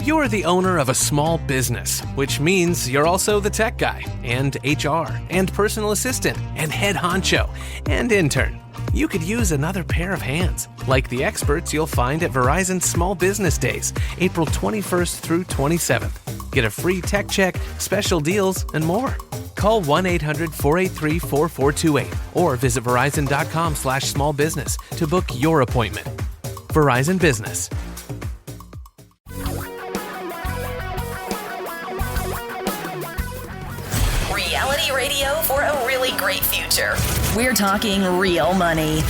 You're the owner of a small business, which means you're also the tech guy, and HR, and personal assistant, and head honcho, and intern. You could use another pair of hands, like the experts you'll find at Verizon Small Business Days, April 21st through 27th. Get a free tech check, special deals, and more. Call 1-800-483-4428 or visit verizon.com/smallbusiness to book your appointment. Verizon Business. Reality radio for a really great future. We're talking real money.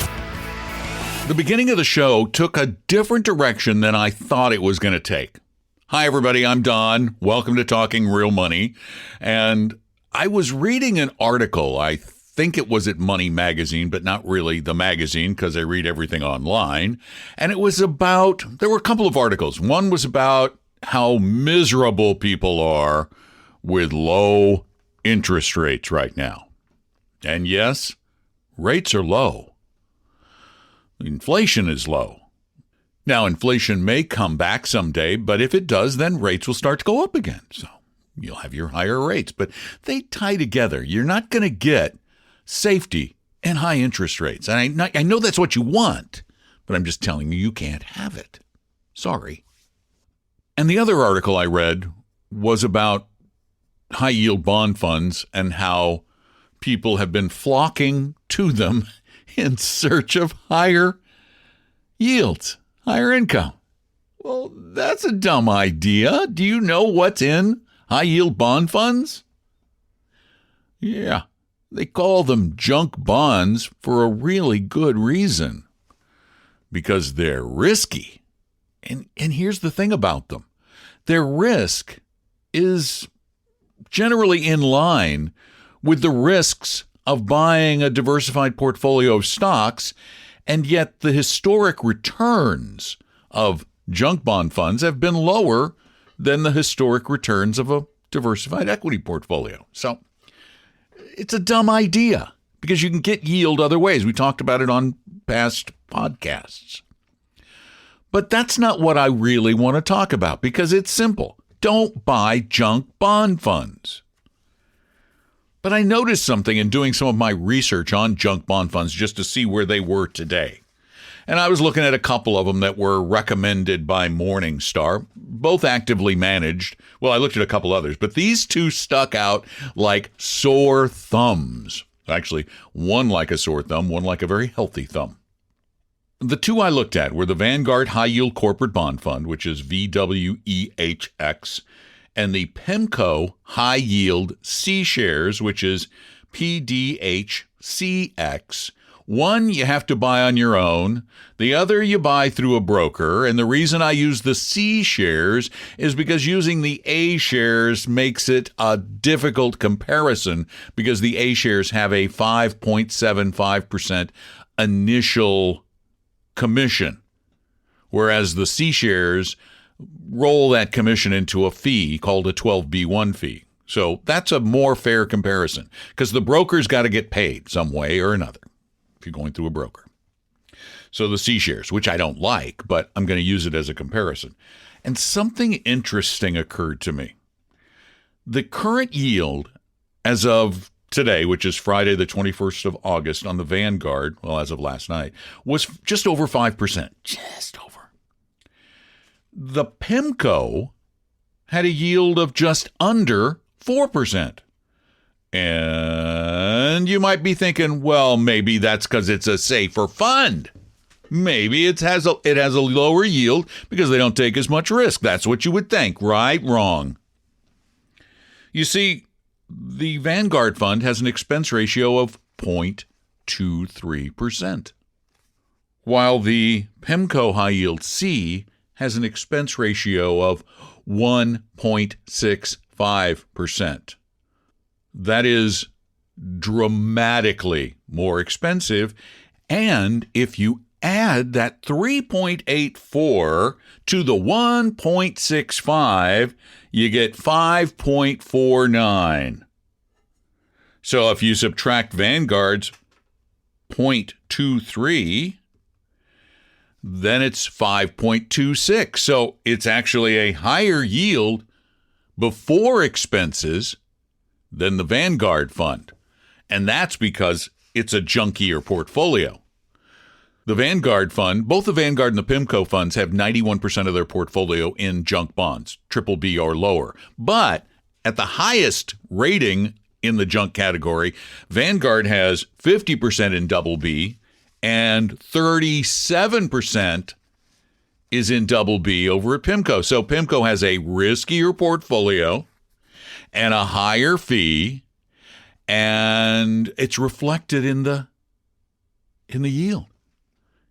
The beginning of the show took a different direction than I thought it was going to take. Hi, everybody. I'm Don. Welcome to Talking Real Money. And I was reading an article. I think it was at Money Magazine, but not really the magazine because I read everything online. And it was about, there were a couple of articles. One was about how miserable people are with low interest rates right now. And yes, rates are low. Inflation is low. Now, inflation may come back someday, but if it does, then rates will start to go up again. So you'll have your higher rates, but they tie together. You're not going to get safety and high interest rates. And I know that's what you want, but I'm just telling you, you can't have it. Sorry. And the other article I read was about high yield bond funds and how people have been flocking to them in search of higher yields, higher income. Well, that's a dumb idea. Do you know what's in high yield bond funds? Yeah, they call them junk bonds for a really good reason. Because they're risky. And here's the thing about them. Their risk is generally in line with the risks of buying a diversified portfolio of stocks, and yet the historic returns of junk bond funds have been lower than the historic returns of a diversified equity portfolio. So it's a dumb idea because you can get yield other ways. We talked about it on past podcasts. But that's not what I really want to talk about because it's simple. Don't buy junk bond funds. But I noticed something in doing some of my research on junk bond funds just to see where they were today. And I was looking at a couple of them that were recommended by Morningstar, both actively managed. Well, I looked at a couple others, but these two stuck out like sore thumbs. Actually, one like a sore thumb, one like a very healthy thumb. The two I looked at were the Vanguard High Yield Corporate Bond Fund, which is VWEHX, and the PIMCO High Yield C Shares, which is PDHCX. One you have to buy on your own. The other you buy through a broker. And the reason I use the C shares is because using the A shares makes it a difficult comparison because the A shares have a 5.75% initial commission, whereas the C shares roll that commission into a fee called a 12B1 fee. So that's a more fair comparison because the broker's got to get paid some way or another if you're going through a broker. So the C shares, which I don't like, but I'm going to use it as a comparison. And something interesting occurred to me. The current yield as of today, which is Friday, the 21st of August on the Vanguard, well, as of last night, was just over 5%. Just over. The PIMCO had a yield of just under 4%. And you might be thinking, well, maybe that's because it's a safer fund. Maybe it has a lower yield because they don't take as much risk. That's what you would think, right? Wrong. You see, the Vanguard Fund has an expense ratio of 0.23%, while the PIMCO High Yield C has an expense ratio of 1.65%. That is dramatically more expensive, and if you add that 3.84 to the 1.65, you get 5.49. So if you subtract Vanguard's 0.23, then it's 5.26. So it's actually a higher yield before expenses than the Vanguard fund. And that's because it's a junkier portfolio. The Vanguard fund, both the Vanguard and the PIMCO funds have 91% of their portfolio in junk bonds, triple B or lower. But at the highest rating in the junk category, Vanguard has 50% in double B and 37% is in double B over at PIMCO. So PIMCO has a riskier portfolio and a higher fee, and it's reflected in the yield.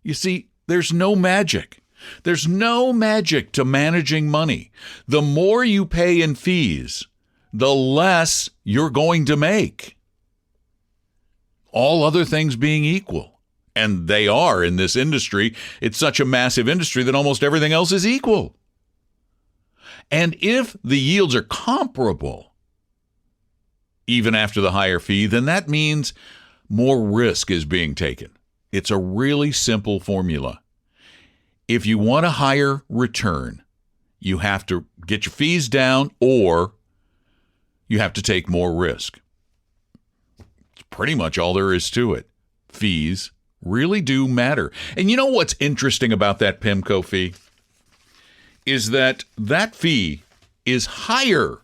You see, there's no magic. There's no magic to managing money. The more you pay in fees, the less you're going to make. All other things being equal. And they are in this industry. It's such a massive industry that almost everything else is equal. And if the yields are comparable, even after the higher fee, then that means more risk is being taken. It's a really simple formula. If you want a higher return, you have to get your fees down or you have to take more risk. It's pretty much all there is to it. Fees really do matter. And you know what's interesting about that PIMCO fee? Is that fee is higher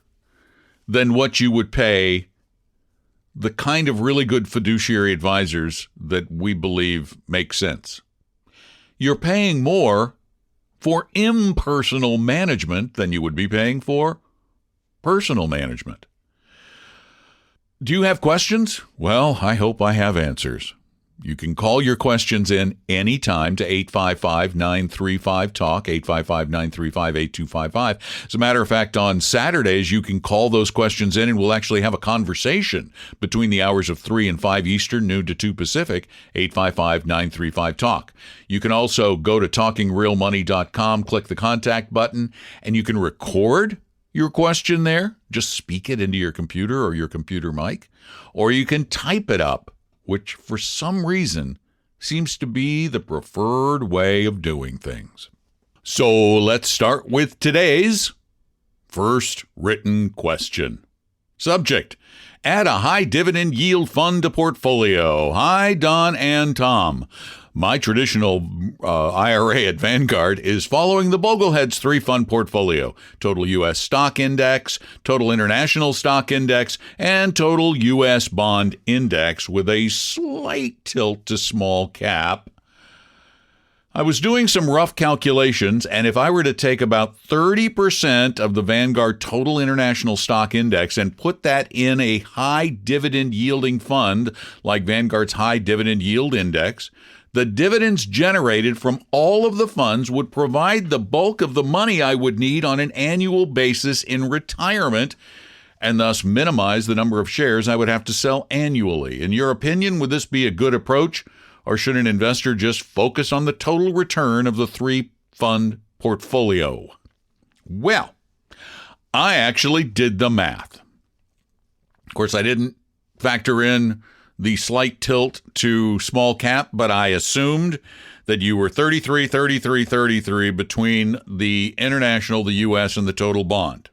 than what you would pay the kind of really good fiduciary advisors that we believe make sense. You're paying more for impersonal management than you would be paying for personal management. Do you have questions? Well, I hope I have answers. You can call your questions in anytime to 855-935-TALK, 855-935-8255. As a matter of fact, on Saturdays, you can call those questions in and we'll actually have a conversation between the hours of 3 and 5 Eastern, noon to 2 Pacific, 855-935-TALK. You can also go to talkingrealmoney.com, click the contact button, and you can record your question there. Just speak it into your computer or your computer mic, or you can type it up, which for some reason seems to be the preferred way of doing things. So let's start with today's first written question. Subject: add a high dividend yield fund to portfolio. Hi, Don and Tom. My traditional IRA at Vanguard is following the Bogleheads 3-fund portfolio: Total U.S. Stock Index, Total International Stock Index, and Total U.S. Bond Index with a slight tilt to small cap. I was doing some rough calculations, and if I were to take about 30% of the Vanguard Total International Stock Index and put that in a high dividend yielding fund like Vanguard's High Dividend Yield Index, the dividends generated from all of the funds would provide the bulk of the money I would need on an annual basis in retirement, and thus minimize the number of shares I would have to sell annually. In your opinion, would this be a good approach, or should an investor just focus on the total return of the 3-fund portfolio? Well, I actually did the math. Of course, I didn't factor in the slight tilt to small cap, but I assumed that you were 33 between the international, the U.S., and the total bond.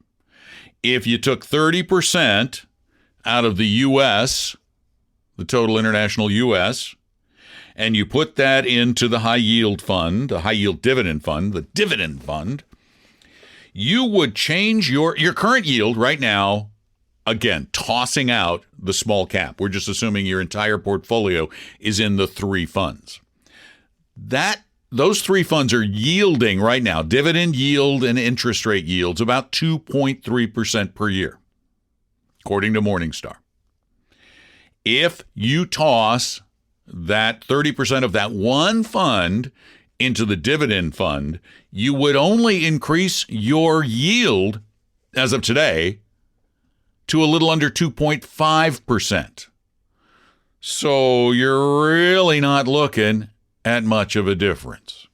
If you took 30% out of the U.S., the total international U.S., and you put that into the high yield fund, the high yield dividend fund, the dividend fund, you would change your current yield right now. Again, tossing out the small cap. We're just assuming your entire portfolio is in the 3 funds. Those 3 funds are yielding right now, dividend yield and interest rate yields, about 2.3% per year, according to Morningstar. If you toss that 30% of that one fund into the dividend fund, you would only increase your yield as of today to a little under 2.5%. So you're really not looking at much of a difference.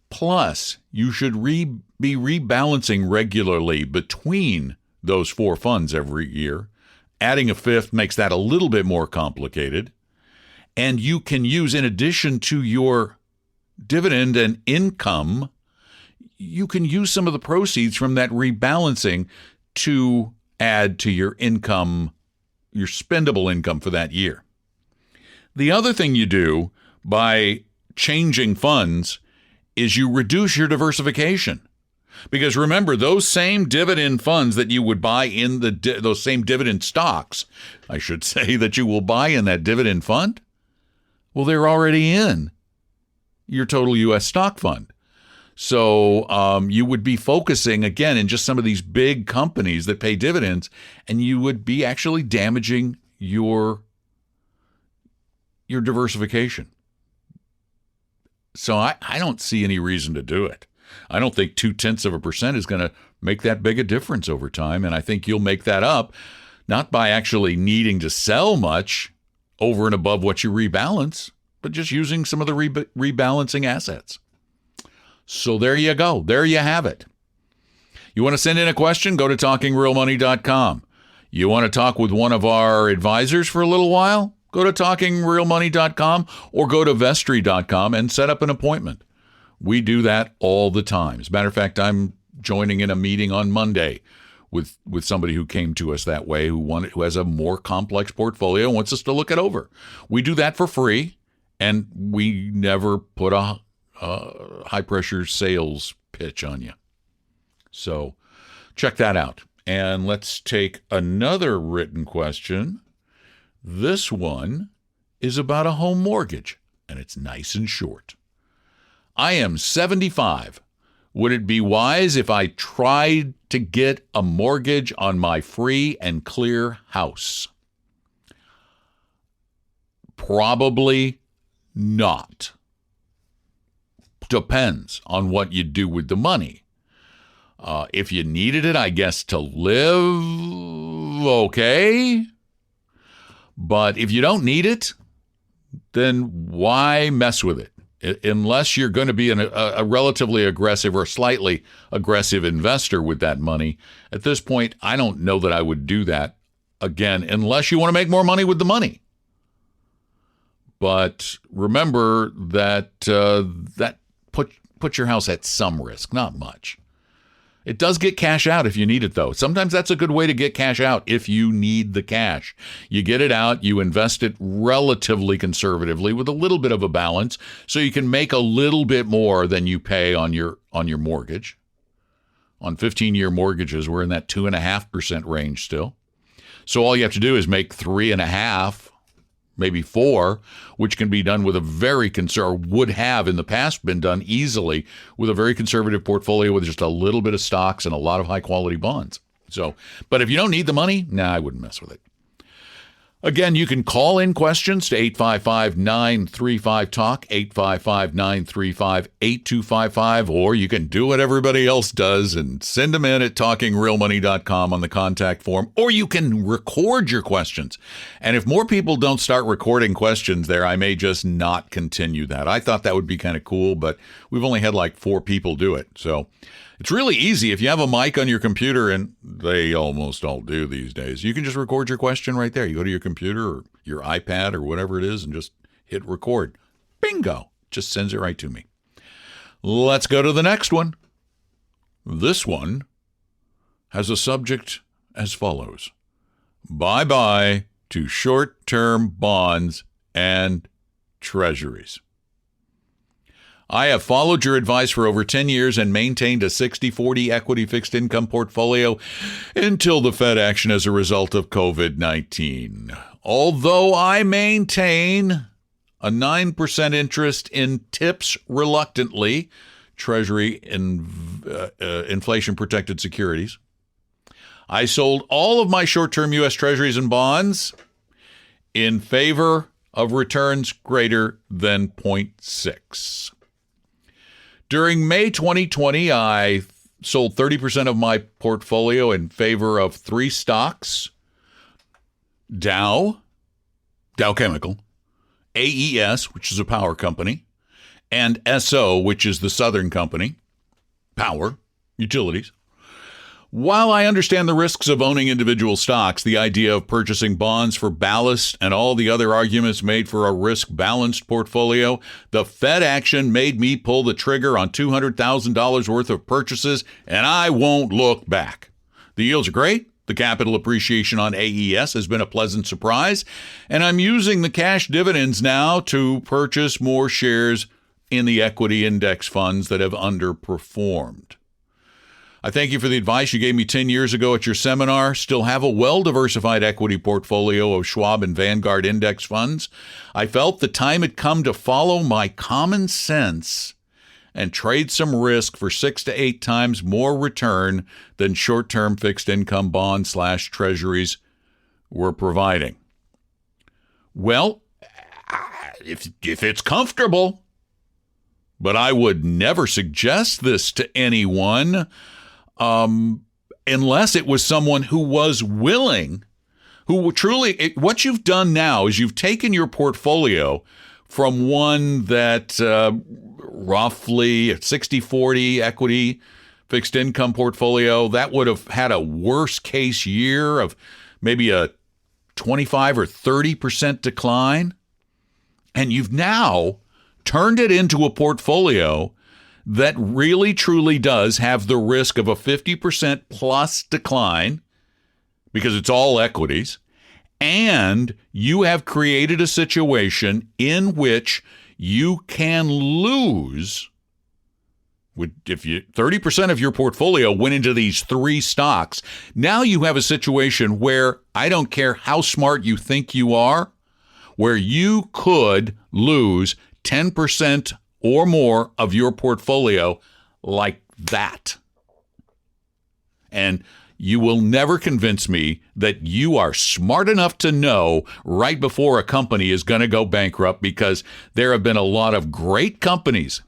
Plus, you should be rebalancing regularly between those 4 funds every year. Adding a 5th makes that a little bit more complicated. And you can use, in addition to your dividend and income, you can use some of the proceeds from that rebalancing to add to your income, your spendable income for that year. The other thing you do by changing funds is you reduce your diversification. Because remember, those same dividend funds that you would buy in those same dividend stocks, I should say, that you will buy in that dividend fund, well, they're already in your total U.S. stock fund. So you would be focusing, again, in just some of these big companies that pay dividends, and you would be actually damaging your diversification. So I don't see any reason to do it. I don't think 0.2% is going to make that big a difference over time. And I think you'll make that up, not by actually needing to sell much over and above what you rebalance, but just using some of the rebalancing assets. So there you go. There you have it. You want to send in a question? Go to talkingrealmoney.com. You want to talk with one of our advisors for a little while? Go to talkingrealmoney.com or go to vestry.com and set up an appointment. We do that all the time. As a matter of fact, I'm joining in a meeting on Monday with somebody who came to us that way, who has a more complex portfolio and wants us to look it over. We do that for free, and we never put a high-pressure sales pitch on you. So check that out. And let's take another written question. This one is about a home mortgage, and it's nice and short. I am 75. Would it be wise if I tried to get a mortgage on my free and clear house? Probably not. Depends on what you do with the money. If you needed it, I guess, to live, okay. But if you don't need it, then why mess with it? Unless you're going to be a relatively aggressive or slightly aggressive investor with that money. At this point, I don't know that I would do that again, unless you want to make more money with the money. But remember that that put your house at some risk, not much. It does get cash out if you need it, though. Sometimes that's a good way to get cash out if you need the cash. You get it out, you invest it relatively conservatively with a little bit of a balance so you can make a little bit more than you pay on your mortgage. On 15-year mortgages, we're in that 2.5% range still. So all you have to do is make 3.5%, maybe 4%, which can be done with a very would have in the past been done easily with a very conservative portfolio with just a little bit of stocks and a lot of high quality bonds. So, but if you don't need the money, I wouldn't mess with it. Again, you can call in questions to 855-935-TALK, 855-935-8255, or you can do what everybody else does and send them in at talkingrealmoney.com on the contact form, or you can record your questions. And if more people don't start recording questions there, I may just not continue that. I thought that would be kind of cool, but we've only had like 4 people do it. So it's really easy. If you have a mic on your computer, and they almost all do these days, you can just record your question right there. You go to your computer or your iPad or whatever it is and just hit record. Bingo. Just sends it right to me. Let's go to the next one. This one has a subject as follows. Bye-bye to short-term bonds and treasuries. I have followed your advice for over 10 years and maintained a 60-40 equity fixed income portfolio until the Fed action as a result of COVID-19. Although I maintain a 9% interest in TIPS reluctantly, Treasury inflation-protected securities, I sold all of my short-term U.S. Treasuries and bonds in favor of returns greater than 0.6. During May 2020, I sold 30% of my portfolio in favor of 3 stocks: Dow Chemical, AES, which is a power company, and SO, which is the Southern Company, power, utilities, While I understand the risks of owning individual stocks, the idea of purchasing bonds for ballast and all the other arguments made for a risk-balanced portfolio, the Fed action made me pull the trigger on $200,000 worth of purchases, and I won't look back. The yields are great. The capital appreciation on AES has been a pleasant surprise, and I'm using the cash dividends now to purchase more shares in the equity index funds that have underperformed. I thank you for the advice you gave me 10 years ago at your seminar. Still have a well-diversified equity portfolio of Schwab and Vanguard index funds. I felt the time had come to follow my common sense and trade some risk for 6 to 8 times more return than short-term fixed income bonds/treasuries were providing. Well, if it's comfortable, but I would never suggest this to anyone unless it was someone who was willing, who truly, what you've done now is you've taken your portfolio from one that roughly 60-40 equity fixed income portfolio, that would have had a worst case year of maybe a 25 or 30% decline. And you've now turned it into a portfolio that really truly does have the risk of a 50% plus decline because it's all equities. And you have created a situation in which you can lose. If 30% of your portfolio went into these 3 stocks, now you have a situation where I don't care how smart you think you are, where you could lose 10% or more of your portfolio like that. And you will never convince me that you are smart enough to know right before a company is going to go bankrupt, because there have been a lot of great companies.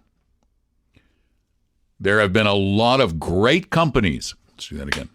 There have been a lot of great companies. Let's do that again.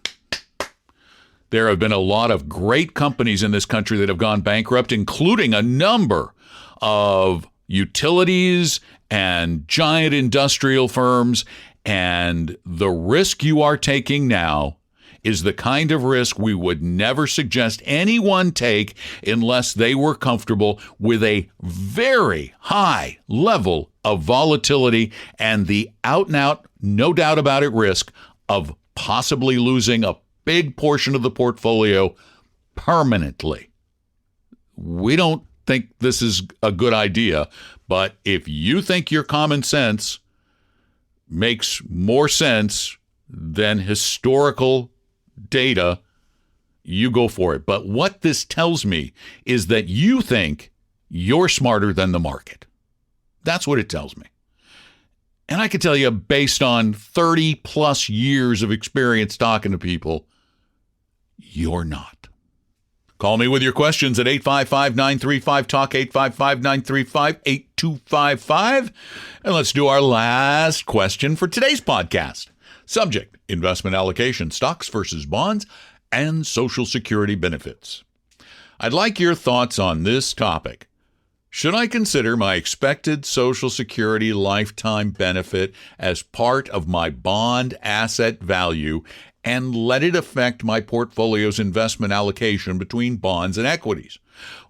There have been a lot of great companies in this country that have gone bankrupt, including a number of utilities and giant industrial firms. And the risk you are taking now is the kind of risk we would never suggest anyone take unless they were comfortable with a very high level of volatility and the out-and-out, no doubt about it, risk of possibly losing a big portion of the portfolio permanently. We don't think this is a good idea, but if you think your common sense makes more sense than historical data, you go for it. But what this tells me is that you think you're smarter than the market. That's what it tells me. And I can tell you, based on 30 plus years of experience talking to people, you're not. Call me with your questions at 855-935-TALK, 855-935-8255. And let's do our last question for today's podcast. Subject: investment allocation, stocks versus bonds, and Social Security benefits. I'd like your thoughts on this topic. Should I consider my expected Social Security lifetime benefit as part of my bond asset value and let it affect my portfolio's investment allocation between bonds and equities?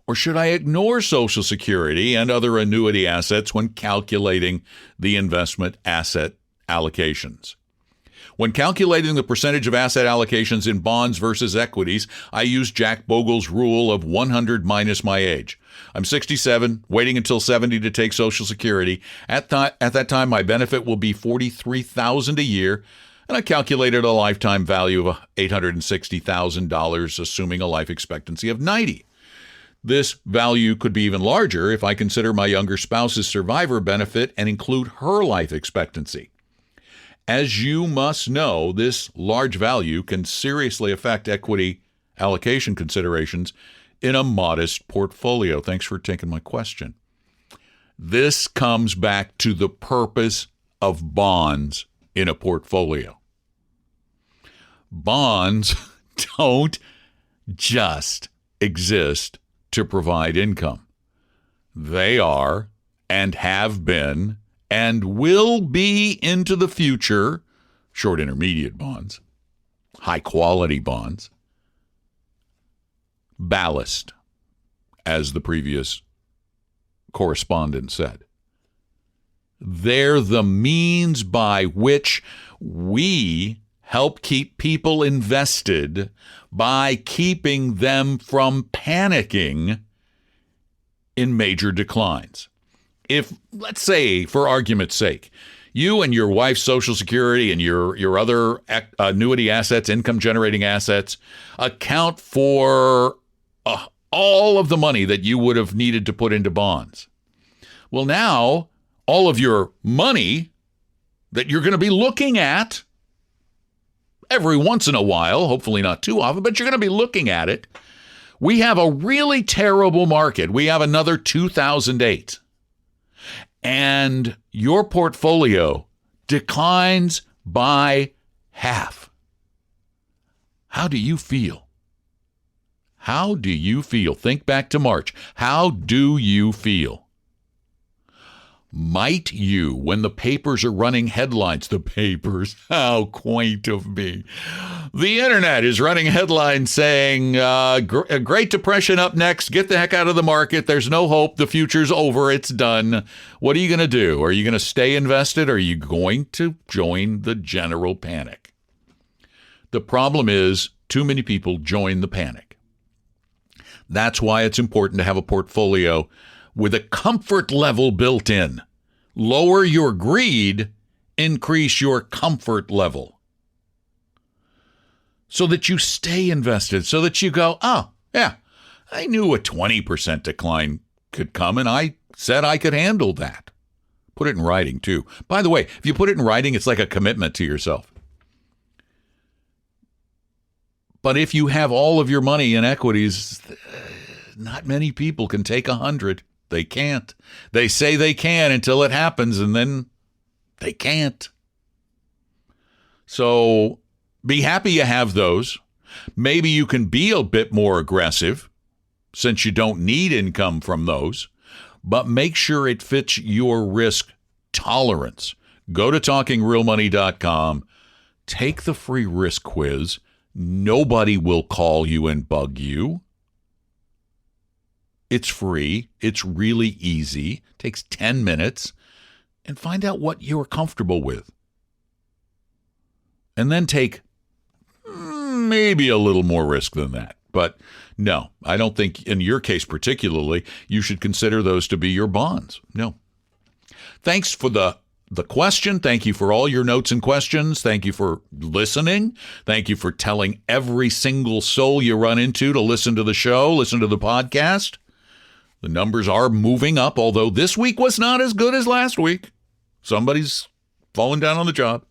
Or should I ignore Social Security and other annuity assets when calculating the investment asset allocations? When calculating the percentage of asset allocations in bonds versus equities, I use Jack Bogle's rule of 100 minus my age. I'm 67, waiting until 70 to take Social Security. At that time, my benefit will be $43,000 a year, and I calculated a lifetime value of $860,000, assuming a life expectancy of 90. This value could be even larger if I consider my younger spouse's survivor benefit and include her life expectancy. As you must know, this large value can seriously affect equity allocation considerations in a modest portfolio. Thanks for taking my question. This comes back to the purpose of bonds in a portfolio. Bonds don't just exist to provide income. They are, and have been, and will be into the future, short intermediate bonds, high-quality bonds. Ballast, as the previous correspondent said. They're the means by which we help keep people invested by keeping them from panicking in major declines. If, let's say, for argument's sake, you and your wife's Social Security and your other annuity assets, income-generating assets, account for all of the money that you would have needed to put into bonds. Well, now, all of your money that you're going to be looking at every once in a while, hopefully not too often, but you're going to be looking at it. We have a really terrible market. We have another 2008. And your portfolio declines by half. How do you feel? How do you feel? Think back to March. How do you feel? Might you, when the papers are running headlines, the papers, how quaint of me. The internet is running headlines saying, Great Depression up next, get the heck out of the market, there's no hope, the future's over, it's done. What are you going to do? Are you going to stay invested, or are you going to join the general panic? The problem is, too many people join the panic. That's why it's important to have a portfolio with a comfort level built in. Lower your greed, increase your comfort level. So that you stay invested, so that you go, oh, yeah, I knew a 20% decline could come, and I said I could handle that. Put it in writing, too. By the way, if you put it in writing, it's like a commitment to yourself. But if you have all of your money in equities, not many people can take 100. They can't. They say they can until it happens, and then they can't. So be happy you have those. Maybe you can be a bit more aggressive since you don't need income from those, but make sure it fits your risk tolerance. Go to TalkingRealMoney.com. Take the free risk quiz. Nobody will call you and bug you. It's free. It's really easy. It takes 10 minutes. And find out what you're comfortable with. And then take maybe a little more risk than that. But no, I don't think in your case particularly, you should consider those to be your bonds. No. Thanks for the question. Thank you for all your notes and questions. Thank you for listening. Thank you for telling every single soul you run into to listen to the show, listen to the podcast. The numbers are moving up, although this week was not as good as last week. Somebody's fallen down on the job.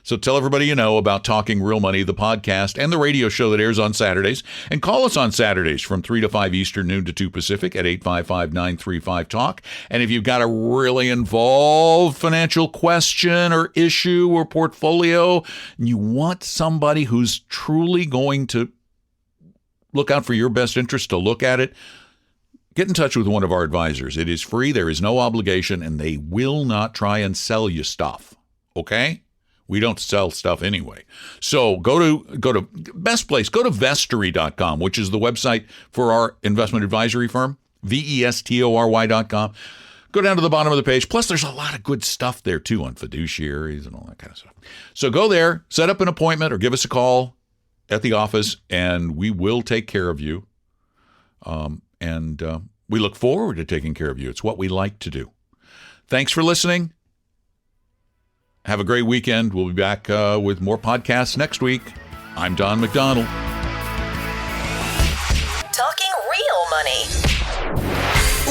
So tell everybody you know about Talking Real Money, the podcast, and the radio show that airs on Saturdays. And call us on Saturdays from 3 to 5 Eastern, noon to 2 Pacific at 855-935-TALK. And if you've got a really involved financial question or issue or portfolio, and you want somebody who's truly going to look out for your best interest to look at it, get in touch with one of our advisors. It is free. There is no obligation, and they will not try and sell you stuff. Okay? We don't sell stuff anyway. So go to best place. Go to Vestory.com, which is the website for our investment advisory firm, Vestory.com. Go down to the bottom of the page. Plus, there's a lot of good stuff there, too, on fiduciaries and all that kind of stuff. So go there, set up an appointment, or give us a call at the office, and we will take care of you. And we look forward to taking care of you. It's what we like to do. Thanks for listening. Have a great weekend. We'll be back with more podcasts next week. I'm Don McDonald. Talking Real Money.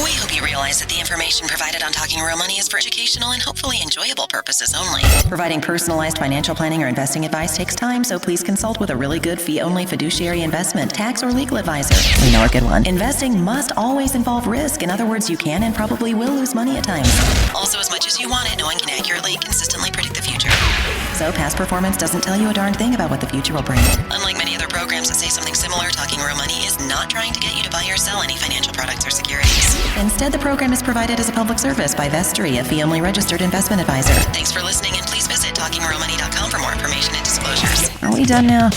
We hope you realize that the information provided on Talking Real Money is for educational and hopefully enjoyable purposes only. Providing personalized financial planning or investing advice takes time, so please consult with a really good fee-only fiduciary investment, tax, or legal advisor. We know a good one. Investing must always involve risk. In other words, you can and probably will lose money at times. Also, as much as you want it, no one can accurately, consistently predict the future. So past performance doesn't tell you a darn thing about what the future will bring. Unlike many other programs that say something similar, Talking Real Money is not trying to get you to buy or sell any financial products or securities. Instead, the program is provided as a public service by Vestory, a fee-only registered investment advisor. Thanks for listening, and please visit TalkingRealMoney.com for more information and disclosures. Are we done now?